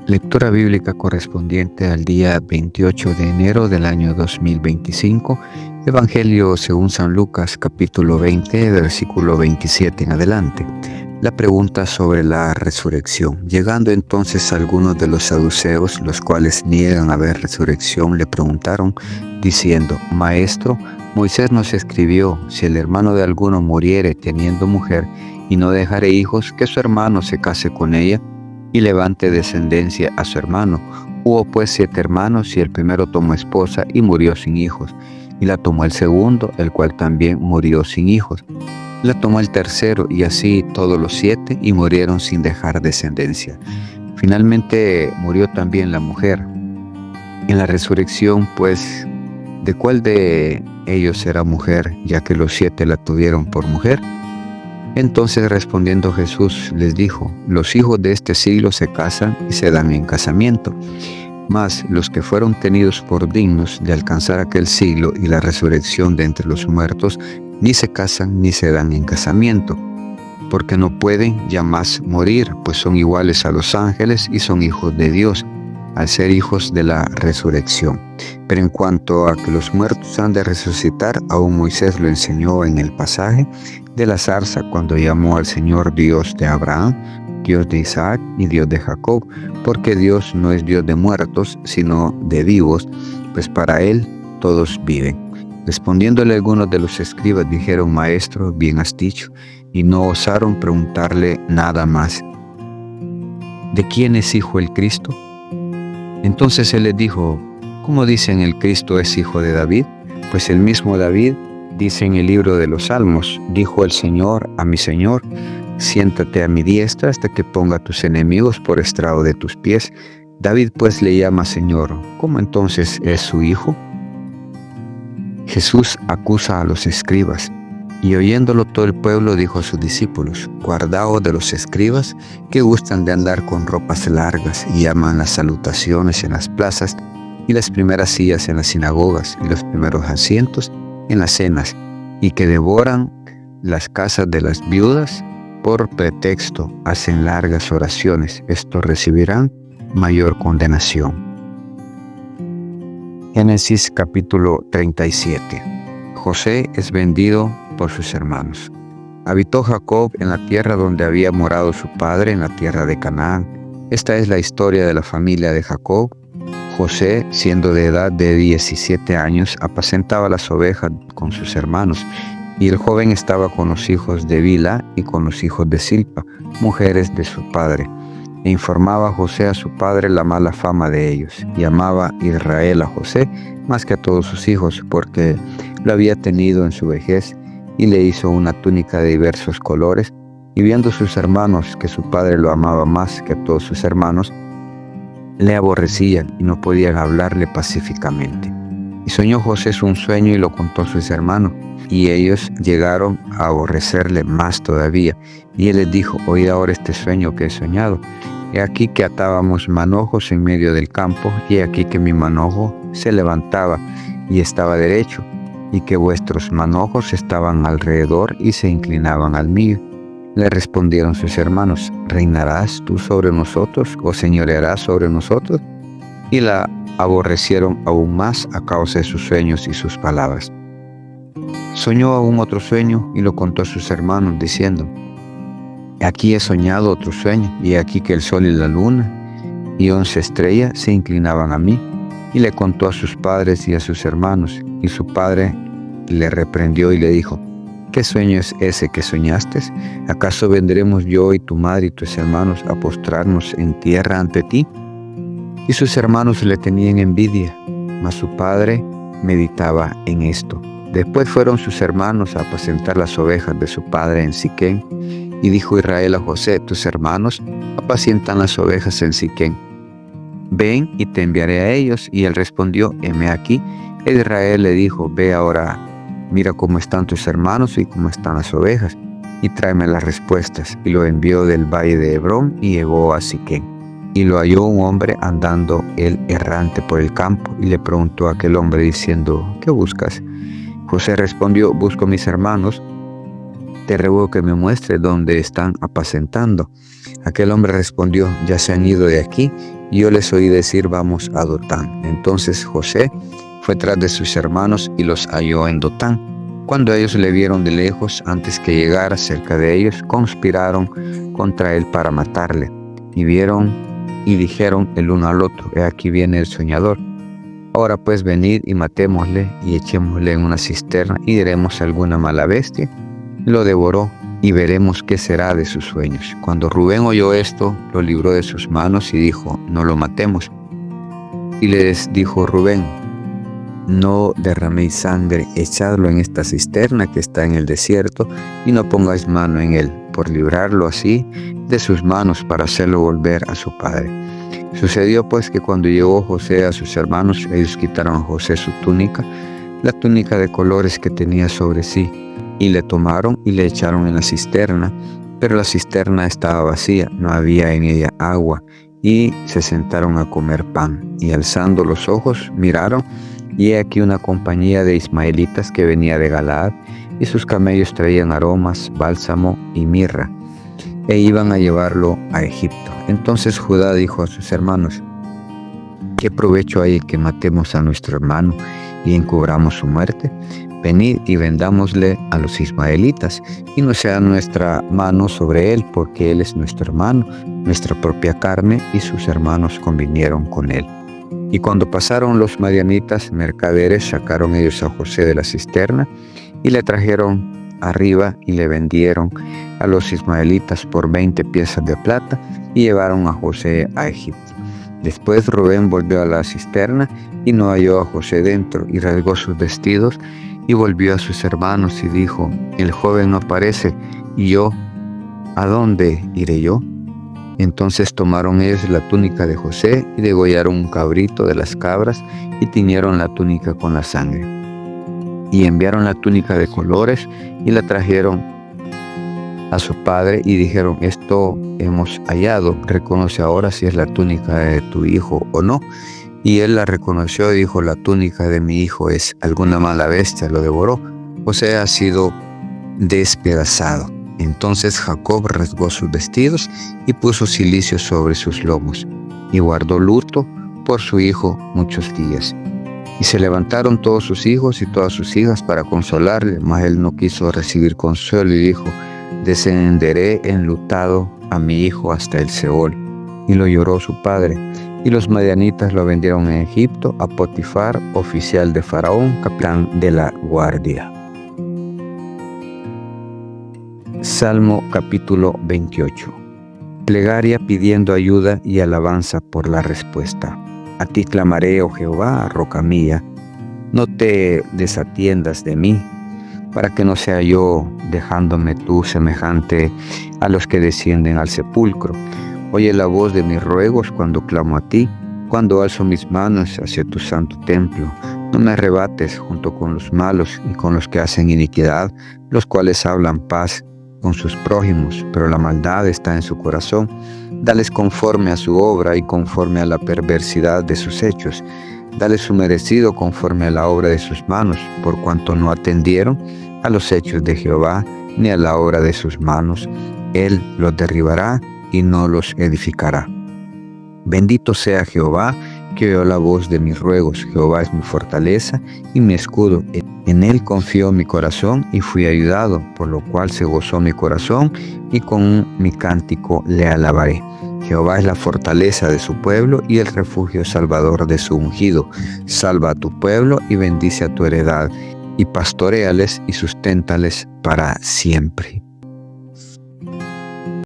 Lectura bíblica correspondiente al día 28 de enero del año 2025, Evangelio según San Lucas, capítulo 20, versículo 27 en adelante. La pregunta sobre la resurrección. Llegando entonces algunos de los saduceos, los cuales niegan haber resurrección, le preguntaron, diciendo: Maestro, Moisés nos escribió, si el hermano de alguno muriere teniendo mujer y no dejare hijos, que su hermano se case con ella y levante descendencia a su hermano. Hubo pues 7 hermanos, y el primero tomó esposa y murió sin hijos, y la tomó el segundo, el cual también murió sin hijos. La tomó el tercero, y así todos los 7, y murieron sin dejar descendencia. Finalmente murió también la mujer. En la resurrección, pues, ¿de cuál de ellos será mujer, ya que los 7 la tuvieron por mujer? Entonces respondiendo Jesús les dijo: los hijos de este siglo se casan y se dan en casamiento, mas los que fueron tenidos por dignos de alcanzar aquel siglo y la resurrección de entre los muertos, ni se casan ni se dan en casamiento, porque no pueden ya más morir, pues son iguales a los ángeles y son hijos de Dios, al ser hijos de la resurrección. Pero en cuanto a que los muertos han de resucitar, aún Moisés lo enseñó en el pasaje de la zarza, cuando llamó al Señor Dios de Abraham, Dios de Isaac y Dios de Jacob, porque Dios no es Dios de muertos, sino de vivos, pues para Él todos viven. Respondiéndole algunos de los escribas, dijeron: Maestro, bien has dicho, y no osaron preguntarle nada más. ¿De quién es hijo el Cristo? Entonces Él les dijo: ¿cómo dicen el Cristo es hijo de David? Pues el mismo David dice en el libro de los Salmos: dijo el Señor a mi Señor, siéntate a mi diestra hasta que ponga a tus enemigos por estrado de tus pies. David pues le llama Señor. ¿Cómo entonces es su hijo? Jesús acusa a los escribas. Y oyéndolo todo el pueblo dijo a sus discípulos: guardaos de los escribas, que gustan de andar con ropas largas y aman las salutaciones en las plazas y las primeras sillas en las sinagogas y los primeros asientos en las cenas, y que devoran las casas de las viudas. Por pretexto hacen largas oraciones. Estos recibirán mayor condenación. Génesis capítulo 37. José es vendido por sus hermanos. Habitó Jacob en la tierra donde había morado su padre, en la tierra de Canaán. Esta es la historia de la familia de Jacob. José, siendo de edad de 17 años, apacentaba las ovejas con sus hermanos, y el joven estaba con los hijos de Bilha y con los hijos de Silpa, mujeres de su padre. E informaba José a su padre la mala fama de ellos, y amaba Israel a José más que a todos sus hijos, porque lo había tenido en su vejez, y le hizo una túnica de diversos colores. Y viendo sus hermanos que su padre lo amaba más que a todos sus hermanos, le aborrecían y no podían hablarle pacíficamente. Y soñó José un sueño y lo contó a sus hermanos, y ellos llegaron a aborrecerle más todavía. Y él les dijo: oíd ahora este sueño que he soñado. He aquí que atábamos manojos en medio del campo, y he aquí que mi manojo se levantaba y estaba derecho, y que vuestros manojos estaban alrededor y se inclinaban al mío. Le respondieron sus hermanos: ¿reinarás tú sobre nosotros o señorearás sobre nosotros? Y la aborrecieron aún más a causa de sus sueños y sus palabras. Soñó aún otro sueño y lo contó a sus hermanos, diciendo: aquí he soñado otro sueño, y aquí que el sol y la luna y 11 estrellas se inclinaban a mí. Y le contó a sus padres y a sus hermanos, y su padre le reprendió y le dijo: ¿qué sueño es ese que soñaste? ¿Acaso vendremos yo y tu madre y tus hermanos a postrarnos en tierra ante ti? Y sus hermanos le tenían envidia, mas su padre meditaba en esto. Después fueron sus hermanos a apacentar las ovejas de su padre en Siquem, y dijo Israel a José: tus hermanos apacientan las ovejas en Siquem. Ven y te enviaré a ellos. Y él respondió: heme aquí. E Israel le dijo: ve ahora, mira cómo están tus hermanos y cómo están las ovejas, y tráeme las respuestas. Y lo envió del valle de Hebrón y llegó a Siquem. Y lo halló un hombre andando él errante por el campo, y le preguntó a aquel hombre diciendo: ¿qué buscas? José respondió: busco a mis hermanos, te ruego que me muestre dónde están apacentando. Aquel hombre respondió: ya se han ido de aquí, y yo les oí decir: vamos a Dotán. Entonces José fue tras de sus hermanos y los halló en Dotán. Cuando ellos le vieron de lejos, antes que llegara cerca de ellos, conspiraron contra él para matarle. Y vieron y dijeron el uno al otro: he aquí viene el soñador. Ahora pues venid y matémosle y echémosle en una cisterna y diremos a alguna mala bestia: lo devoró, y veremos qué será de sus sueños. Cuando Rubén oyó esto, lo libró de sus manos y dijo: no lo matemos. Y les dijo Rubén: no derraméis sangre, echadlo en esta cisterna que está en el desierto, y no pongáis mano en él, por librarlo así de sus manos, para hacerlo volver a su padre. Sucedió pues que cuando llegó José a sus hermanos, ellos quitaron a José su túnica, la túnica de colores que tenía sobre sí, y le tomaron y le echaron en la cisterna, pero la cisterna estaba vacía, no había en ella agua, y se sentaron a comer pan, y alzando los ojos miraron, y he aquí una compañía de ismaelitas que venía de Galaad, y sus camellos traían aromas, bálsamo y mirra, e iban a llevarlo a Egipto. Entonces Judá dijo a sus hermanos: ¿qué provecho hay en que matemos a nuestro hermano y encubramos su muerte? Venid y vendámosle a los ismaelitas, y no sea nuestra mano sobre él, porque él es nuestro hermano, nuestra propia carne. Y sus hermanos convinieron con él. Y cuando pasaron los madianitas mercaderes, sacaron ellos a José de la cisterna y le trajeron arriba y le vendieron a los ismaelitas por 20 piezas de plata, y llevaron a José a Egipto. Después Rubén volvió a la cisterna y no halló a José dentro, y rasgó sus vestidos y volvió a sus hermanos y dijo: el joven no aparece, y yo, ¿a dónde iré yo? Entonces tomaron ellos la túnica de José y degollaron un cabrito de las cabras y tiñeron la túnica con la sangre. Y enviaron la túnica de colores y la trajeron a su padre y dijeron: esto hemos hallado, reconoce ahora si es la túnica de tu hijo o no. Y él la reconoció y dijo: la túnica de mi hijo es, alguna mala bestia lo devoró, José ha sido despedazado. Entonces Jacob rasgó sus vestidos y puso cilicio sobre sus lomos, y guardó luto por su hijo muchos días. Y se levantaron todos sus hijos y todas sus hijas para consolarle, mas él no quiso recibir consuelo y dijo: descenderé enlutado a mi hijo hasta el Seol. Y lo lloró su padre. Y los madianitas lo vendieron en Egipto a Potifar, oficial de Faraón, capitán de la guardia. Salmo capítulo 28. Plegaria pidiendo ayuda y alabanza por la respuesta. A ti clamaré, oh Jehová, roca mía, no te desatiendas de mí, para que no sea yo dejándome tú semejante a los que descienden al sepulcro. Oye la voz de mis ruegos cuando clamo a ti, cuando alzo mis manos hacia tu santo templo. No me arrebates junto con los malos y con los que hacen iniquidad, los cuales hablan paz con sus prójimos, pero la maldad está en su corazón. Dales conforme a su obra y conforme a la perversidad de sus hechos. Dales su merecido conforme a la obra de sus manos, por cuanto no atendieron a los hechos de Jehová, ni a la obra de sus manos. Él los derribará y no los edificará. Bendito sea Jehová, que oyó la voz de mis ruegos. Jehová es mi fortaleza y mi escudo. En él confió mi corazón y fui ayudado, por lo cual se gozó mi corazón y con mi cántico le alabaré. Jehová es la fortaleza de su pueblo y el refugio salvador de su ungido. Salva a tu pueblo y bendice a tu heredad, y pastoréales y susténtales para siempre.